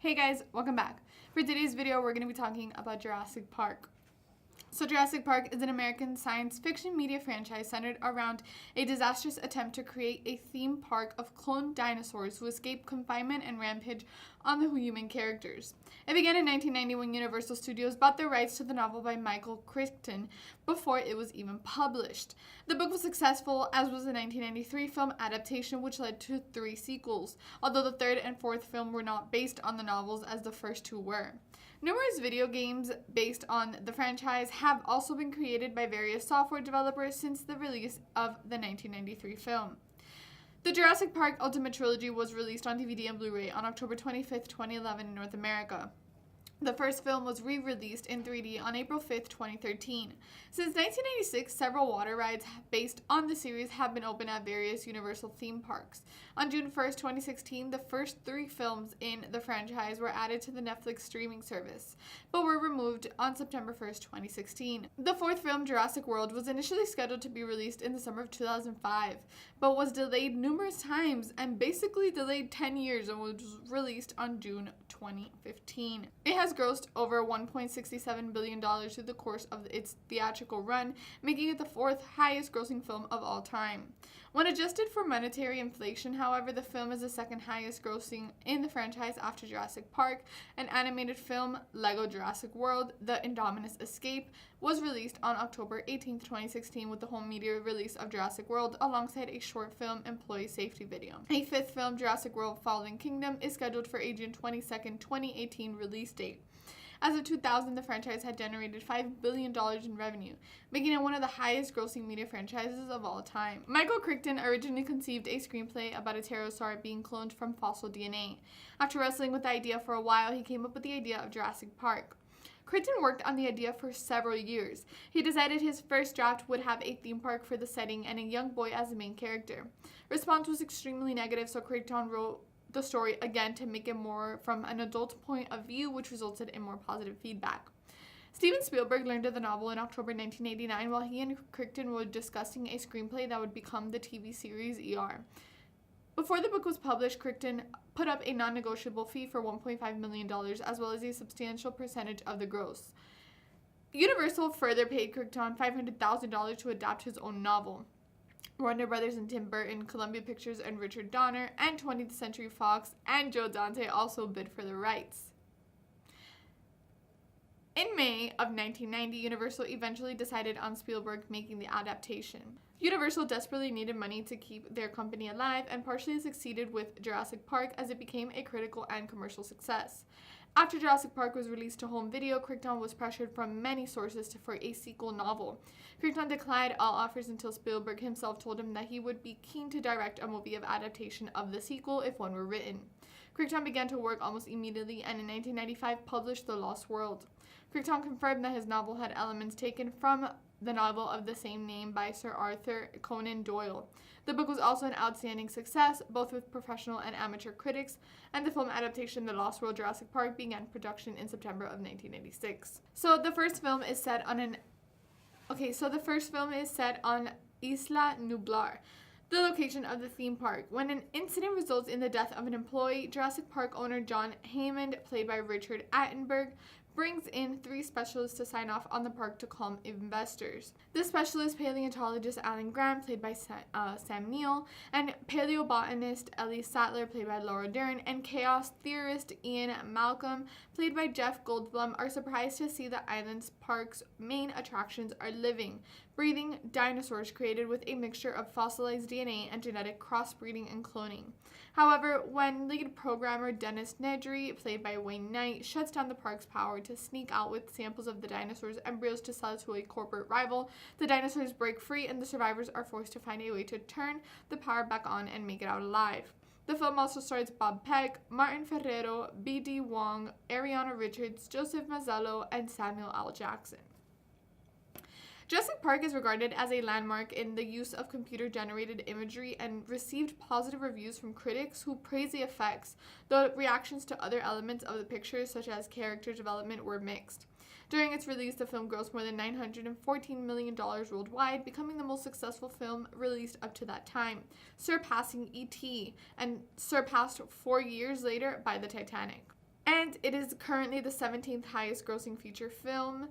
Hey guys, welcome back. For today's video, we're going to be talking about Jurassic Park. So Jurassic Park is an American science fiction media franchise centered around a disastrous attempt to create a theme park of cloned dinosaurs who escape confinement and rampage on the human characters. It began in 1990 when Universal Studios bought the rights to the novel by Michael Crichton before it was even published. The book was successful, as was the 1993 film adaptation, which led to 3 sequels, although the 3rd and 4th film were not based on the novels as the first 2 were. Numerous video games based on the franchise have also been created by various software developers since the release of the 1993 film. The Jurassic Park Ultimate Trilogy was released on DVD and Blu-ray on October 25, 2011 in North America. The first film was re-released in 3D on April 5, 2013. Since 1996, several water rides based on the series have been open at various Universal theme parks. On June 1, 2016, the first 3 films in the franchise were added to the Netflix streaming service, but were removed on September 1, 2016. The 4th film, Jurassic World, was initially scheduled to be released in the summer of 2005, but was delayed numerous times and basically delayed 10 years and was released on June 2015. It has grossed over $1.67 billion through the course of its theatrical run, making it the 4th highest grossing film of all time. When adjusted for monetary inflation, however, the film is the 2nd highest grossing in the franchise after Jurassic Park. An animated film, Lego Jurassic World: The Indominus Escape, was released on October 18, 2016 with the home media release of Jurassic World alongside a short film employee safety video. A 5th film, Jurassic World: Fallen Kingdom, is scheduled for a June 22, 2018 release date. As of 2000, the franchise had generated $5 billion in revenue, making it one of the highest grossing media franchises of all time. Michael Crichton originally conceived a screenplay about a pterosaur being cloned from fossil DNA. After wrestling with the idea for a while, he came up with the idea of Jurassic Park. Crichton worked on the idea for several years. He decided his first draft would have a theme park for the setting and a young boy as the main character. Response was extremely negative, so Crichton wrote the story again to make it more from an adult point of view, which resulted in more positive feedback. Steven Spielberg learned of the novel in October 1989 while he and Crichton were discussing a screenplay that would become the TV series ER. Before the book was published, Crichton put up a non-negotiable fee for $1.5 million as well as a substantial percentage of the gross. Universal further paid Crichton $500,000 to adapt his own novel. Warner Brothers and Tim Burton, Columbia Pictures and Richard Donner, and 20th Century Fox and Joe Dante also bid for the rights. In May of 1990, Universal eventually decided on Spielberg making the adaptation. Universal desperately needed money to keep their company alive and partially succeeded with Jurassic Park as it became a critical and commercial success. After Jurassic Park was released to home video, Crichton was pressured from many sources for a sequel novel. Crichton declined all offers until Spielberg himself told him that he would be keen to direct a movie of adaptation of the sequel if one were written. Crichton began to work almost immediately and in 1995 published The Lost World. Crichton confirmed that his novel had elements taken from the novel of the same name by Sir Arthur Conan Doyle. The book was also an outstanding success, both with professional and amateur critics, and the film adaptation The Lost World: Jurassic Park began production in September of 1996. So the first film is set on Isla Nublar, the location of the theme park. When an incident results in the death of an employee, Jurassic Park owner John Hammond, played by Richard Attenborough, brings in 3 specialists to sign off on the park to calm investors. The specialist paleontologist Alan Grant, played by Sam Neill, and paleobotanist Ellie Sattler, played by Laura Dern, and chaos theorist Ian Malcolm, played by Jeff Goldblum, are surprised to see the island's park's main attractions are living, breathing dinosaurs created with a mixture of fossilized DNA and genetic crossbreeding and cloning. However, when lead programmer Dennis Nedry, played by Wayne Knight, shuts down the park's power to sneak out with samples of the dinosaurs' embryos to sell to a corporate rival, the dinosaurs break free and the survivors are forced to find a way to turn the power back on and make it out alive. The film also stars Bob Peck, Martin Ferrero, B.D. Wong, Ariana Richards, Joseph Mazzello, and Samuel L. Jackson. Jurassic Park is regarded as a landmark in the use of computer-generated imagery and received positive reviews from critics who praised the effects, though reactions to other elements of the picture, such as character development, were mixed. During its release, the film grossed more than $914 million worldwide, becoming the most successful film released up to that time, surpassing E.T., and surpassed 4 years later by the Titanic. and it is currently the 17th highest grossing feature film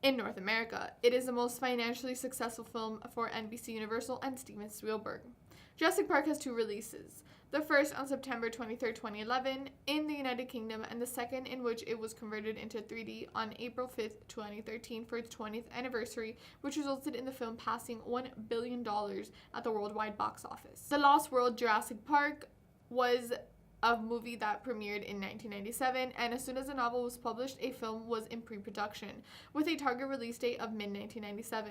in North America. It is the most financially successful film for NBC Universal and Steven Spielberg. Jurassic Park has two releases. The first on September 23, 2011 in the United Kingdom, and the second in which it was converted into 3D on April 5, 2013 for its 20th anniversary, which resulted in the film passing $1 billion at the worldwide box office. The Lost World Jurassic Park was a movie that premiered in 1997, and as soon as the novel was published, a film was in pre-production, with a target release date of mid-1997.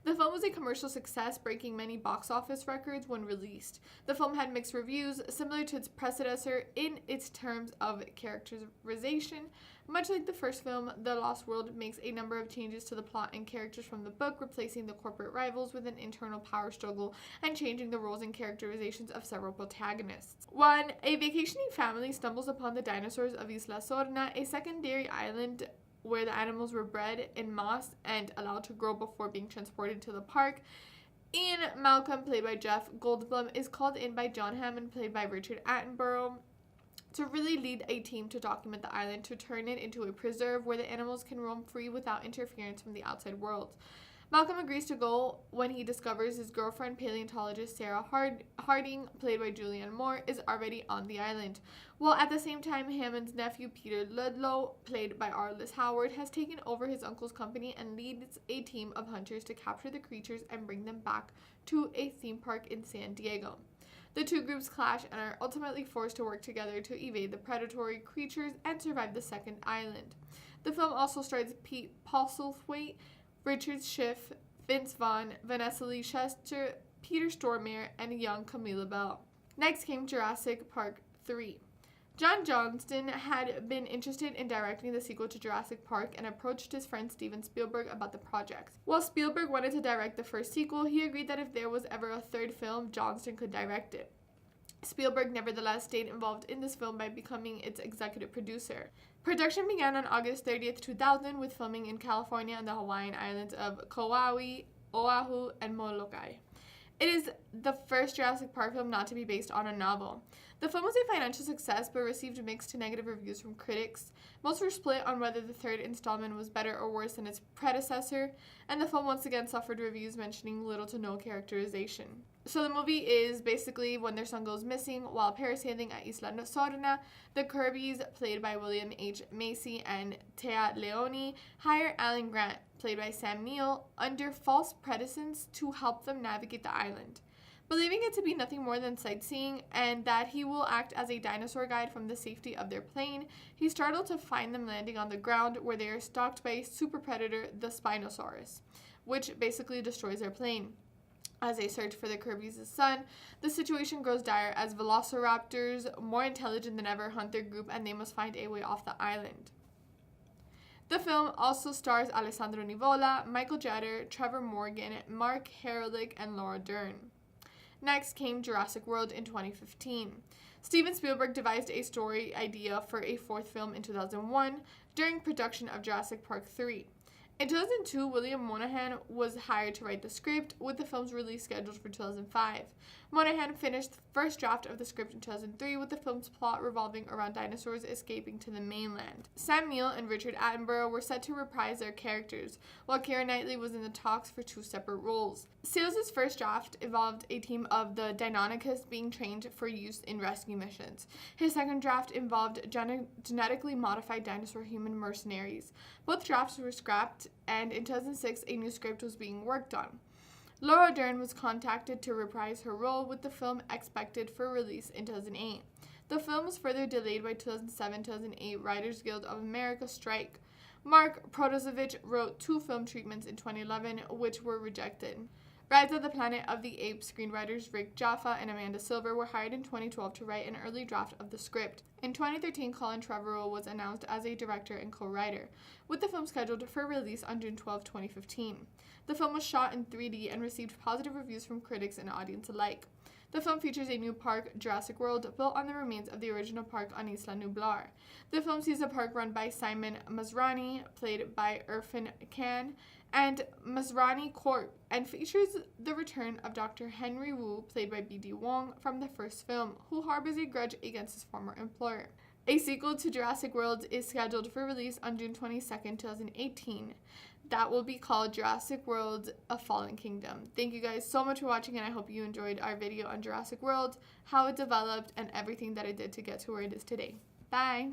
The film was a commercial success, breaking many box office records when released. The film had mixed reviews, similar to its predecessor in its terms of characterization. Much like the first film, The Lost World makes a number of changes to the plot and characters from the book, replacing the corporate rivals with an internal power struggle and changing the roles and characterizations of several protagonists. When a vacationing family stumbles upon the dinosaurs of Isla Sorna, a secondary island where the animals were bred in moss and allowed to grow before being transported to the park, Ian Malcolm, played by Jeff Goldblum, is called in by John Hammond, played by Richard Attenborough, to really lead a team to document the island, to turn it into a preserve where the animals can roam free without interference from the outside world. Malcolm agrees to go when he discovers his girlfriend, paleontologist Sarah Harding, played by Julianne Moore, is already on the island, while at the same time Hammond's nephew Peter Ludlow, played by Arliss Howard, has taken over his uncle's company and leads a team of hunters to capture the creatures and bring them back to a theme park in San Diego. The two groups clash and are ultimately forced to work together to evade the predatory creatures and survive the second island. The film also stars Pete Postlethwaite, Richard Schiff, Vince Vaughn, Vanessa Lee Chester, Peter Stormare, and young Camilla Bell. Next came Jurassic Park 3. John Johnston had been interested in directing the sequel to Jurassic Park and approached his friend Steven Spielberg about the project. While Spielberg wanted to direct the first sequel, he agreed that if there was ever a third film, Johnston could direct it. Spielberg nevertheless stayed involved in this film by becoming its executive producer. Production began on August 30th, 2000, with filming in California and the Hawaiian islands of Kauai, Oahu, and Molokai. It is the first Jurassic Park film not to be based on a novel. The film was a financial success but received mixed to negative reviews from critics. Most were split on whether the third installment was better or worse than its predecessor, and the film once again suffered reviews mentioning little to no characterization. So the movie is basically when their son goes missing while parasailing at Isla Sorna. The Kirbys, played by William H. Macy and Tea Leoni, hire Alan Grant, played by Sam Neill, under false pretenses to help them navigate the island. Believing it to be nothing more than sightseeing and that he will act as a dinosaur guide from the safety of their plane, he's startled to find them landing on the ground where they are stalked by a super predator, the Spinosaurus, which basically destroys their plane. As they search for the Kirbys' son, the situation grows dire as velociraptors, more intelligent than ever, hunt their group and they must find a way off the island. The film also stars Alessandro Nivola, Michael Jeter, Trevor Morgan, Mark Herlick, and Laura Dern. Next came Jurassic World in 2015. Steven Spielberg devised a story idea for a fourth film in 2001 during production of Jurassic Park 3. In 2002, William Monahan was hired to write the script, with the film's release scheduled for 2005. Monahan finished the first draft of the script in 2003, with the film's plot revolving around dinosaurs escaping to the mainland. Sam Neill and Richard Attenborough were set to reprise their characters, while Keira Knightley was in the talks for two separate roles. Sales' first draft involved a team of the Deinonychus being trained for use in rescue missions. His second draft involved genetically modified dinosaur-human mercenaries. Both drafts were scrapped, and in 2006, a new script was being worked on. Laura Dern was contacted to reprise her role, with the film expected for release in 2008. The film was further delayed by 2007-2008 Writers Guild of America strike. Mark Protosevich wrote two film treatments in 2011, which were rejected. Rise of the Planet of the Apes screenwriters Rick Jaffa and Amanda Silver were hired in 2012 to write an early draft of the script. In 2013, Colin Trevorrow was announced as a director and co-writer, with the film scheduled for release on June 12, 2015. The film was shot in 3D and received positive reviews from critics and audience alike. The film features a new park, Jurassic World, built on the remains of the original park on Isla Nublar. The film sees a park run by Simon Masrani, played by Irfan Khan, and Masrani Corp, and features the return of Dr. Henry Wu, played by B.D. Wong, from the first film, who harbors a grudge against his former employer. A sequel to Jurassic World is scheduled for release on June 22nd, 2018. That will be called Jurassic World: A Fallen Kingdom. Thank you guys so much for watching, and I hope you enjoyed our video on Jurassic World, how it developed, and everything that it did to get to where it is today. Bye!